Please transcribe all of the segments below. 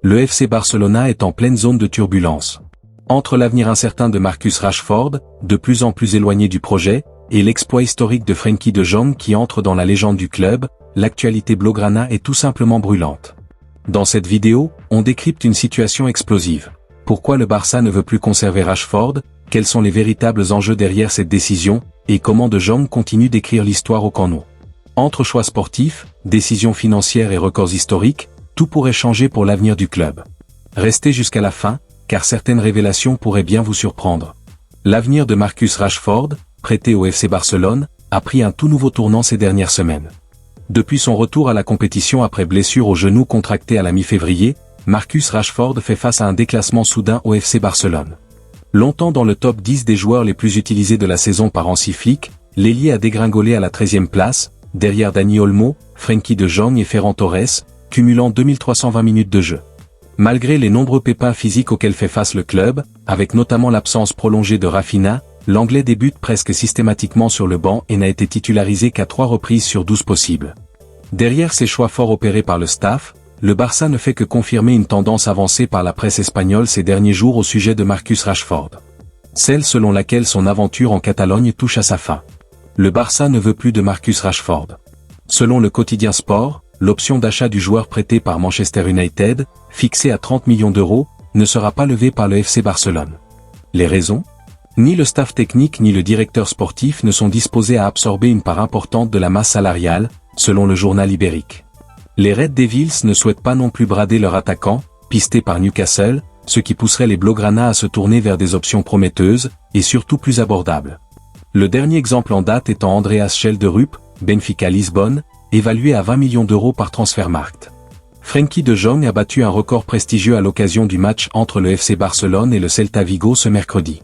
Le FC Barcelona est en pleine zone de turbulence. Entre l'avenir incertain de Marcus Rashford, de plus en plus éloigné du projet, et l'exploit historique de Frenkie de Jong qui entre dans la légende du club, l'actualité blaugrana est tout simplement brûlante. Dans cette vidéo, on décrypte une situation explosive. Pourquoi le Barça ne veut plus conserver Rashford, quels sont les véritables enjeux derrière cette décision, et comment de Jong continue d'écrire l'histoire au Camp Nou. Entre choix sportifs, décisions financières et records historiques, tout pourrait changer pour l'avenir du club. Restez jusqu'à la fin, car certaines révélations pourraient bien vous surprendre. L'avenir de Marcus Rashford, prêté au FC Barcelone, a pris un tout nouveau tournant ces dernières semaines. Depuis son retour à la compétition après blessure au genou contractée à la mi-février, Marcus Rashford fait face à un déclassement soudain au FC Barcelone. Longtemps dans le top 10 des joueurs les plus utilisés de la saison par Hansi Flick, l'ailier a dégringolé à la 13e place, derrière Dani Olmo, Frenkie de Jong et Ferran Torres, cumulant 2320 minutes de jeu. Malgré les nombreux pépins physiques auxquels fait face le club, avec notamment l'absence prolongée de Rafinha, l'Anglais débute presque systématiquement sur le banc et n'a été titularisé qu'à 3 reprises sur 12 possibles. Derrière ces choix forts opérés par le staff, le Barça ne fait que confirmer une tendance avancée par la presse espagnole ces derniers jours au sujet de Marcus Rashford. Celle selon laquelle son aventure en Catalogne touche à sa fin. Le Barça ne veut plus de Marcus Rashford. Selon le quotidien Sport, l'option d'achat du joueur prêté par Manchester United, fixée à 30 millions d'euros, ne sera pas levée par le FC Barcelone. Les raisons ? Ni le staff technique ni le directeur sportif ne sont disposés à absorber une part importante de la masse salariale, selon le journal ibérique. Les Red Devils ne souhaitent pas non plus brader leur attaquant, pisté par Newcastle, ce qui pousserait les Blaugrana à se tourner vers des options prometteuses, et surtout plus abordables. Le dernier exemple en date étant Andreas Schelderup, Benfica Lisbonne, évalué à 20 millions d'euros par Transfermarkt. Frenkie de Jong a battu un record prestigieux à l'occasion du match entre le FC Barcelone et le Celta Vigo ce mercredi.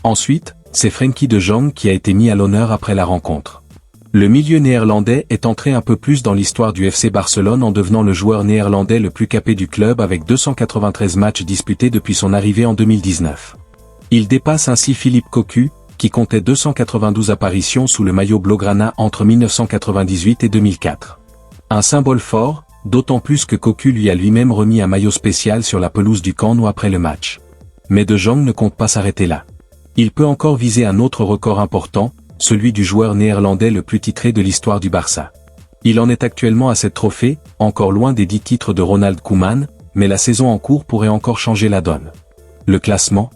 Ensuite, c'est Frenkie de Jong qui a été mis à l'honneur après la rencontre. Le milieu néerlandais est entré un peu plus dans l'histoire du FC Barcelone en devenant le joueur néerlandais le plus capé du club avec 293 matchs disputés depuis son arrivée en 2019. Il dépasse ainsi Philippe Cocu, qui comptait 292 apparitions sous le maillot blaugrana entre 1998 et 2004. Un symbole fort, d'autant plus que Cocu lui a lui-même remis un maillot spécial sur la pelouse du Camp Nou après le match. Mais de Jong ne compte pas s'arrêter là. Il peut encore viser un autre record important, celui du joueur néerlandais le plus titré de l'histoire du Barça. Il en est actuellement à 7 trophées, encore loin des 10 titres de Ronald Koeman, mais la saison en cours pourrait encore changer la donne. Le classement ?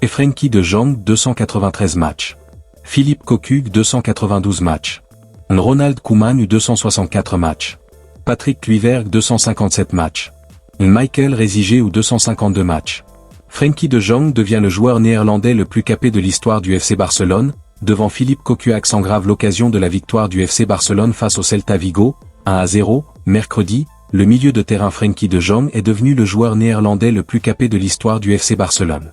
Et Frenkie de Jong 293 matchs. Philippe Cocu 292 matchs. Ronald Koeman 264 matchs. Patrick Kluivert 257 matchs. Michael Résigé 252 matchs. Frenkie de Jong devient le joueur néerlandais le plus capé de l'histoire du FC Barcelone, devant Philippe Cocu engrave l'occasion de la victoire du FC Barcelone face au Celta Vigo, 1-0, mercredi, le milieu de terrain Frenkie de Jong est devenu le joueur néerlandais le plus capé de l'histoire du FC Barcelone.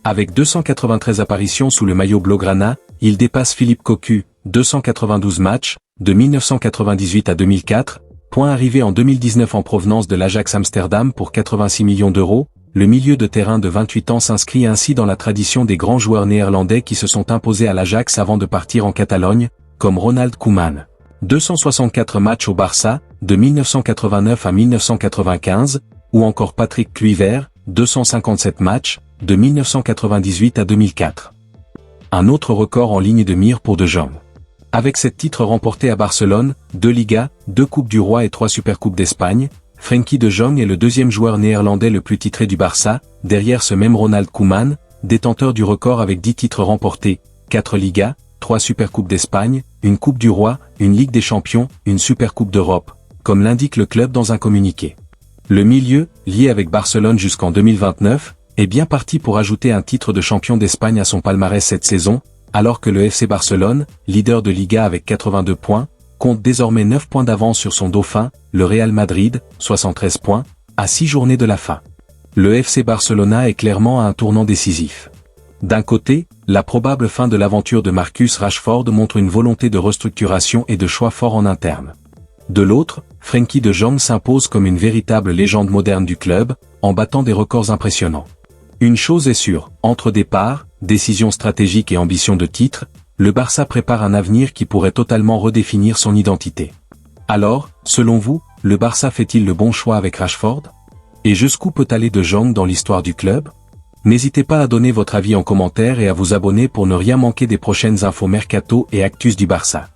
Avec 293 apparitions sous le maillot blaugrana, il dépasse Philippe Cocu, 292 matchs, de 1998 à 2004, point arrivé en 2019 en provenance de l'Ajax Amsterdam pour 86 millions d'euros. Le milieu de terrain de 28 ans s'inscrit ainsi dans la tradition des grands joueurs néerlandais qui se sont imposés à l'Ajax avant de partir en Catalogne, comme Ronald Koeman. 264 matchs au Barça, de 1989 à 1995, ou encore Patrick Kluivert, 257 matchs, de 1998 à 2004. Un autre record en ligne de mire pour De Jong. Avec 7 titres remportés à Barcelone, 2 Ligas, 2 Coupes du Roi et 3 Supercoupes d'Espagne, Frenkie de Jong est le deuxième joueur néerlandais le plus titré du Barça, derrière ce même Ronald Koeman, détenteur du record avec 10 titres remportés, 4 Ligas, 3 Supercoupes d'Espagne, une Coupe du Roi, une Ligue des Champions, une Supercoupe d'Europe, comme l'indique le club dans un communiqué. Le milieu, lié avec Barcelone jusqu'en 2029, est bien parti pour ajouter un titre de champion d'Espagne à son palmarès cette saison, alors que le FC Barcelone, leader de Liga avec 82 points, compte désormais 9 points d'avance sur son dauphin, le Real Madrid, 73 points, à 6 journées de la fin. Le FC Barcelona est clairement à un tournant décisif. D'un côté, la probable fin de l'aventure de Marcus Rashford montre une volonté de restructuration et de choix forts en interne. De l'autre, Frenkie de Jong s'impose comme une véritable légende moderne du club, en battant des records impressionnants. Une chose est sûre, entre départ, décisions stratégiques et ambition de titre, le Barça prépare un avenir qui pourrait totalement redéfinir son identité. Alors, selon vous, le Barça fait-il le bon choix avec Rashford ? Et jusqu'où peut aller De Jong dans l'histoire du club? N'hésitez pas à donner votre avis en commentaire et à vous abonner pour ne rien manquer des prochaines infos mercato et actus du Barça.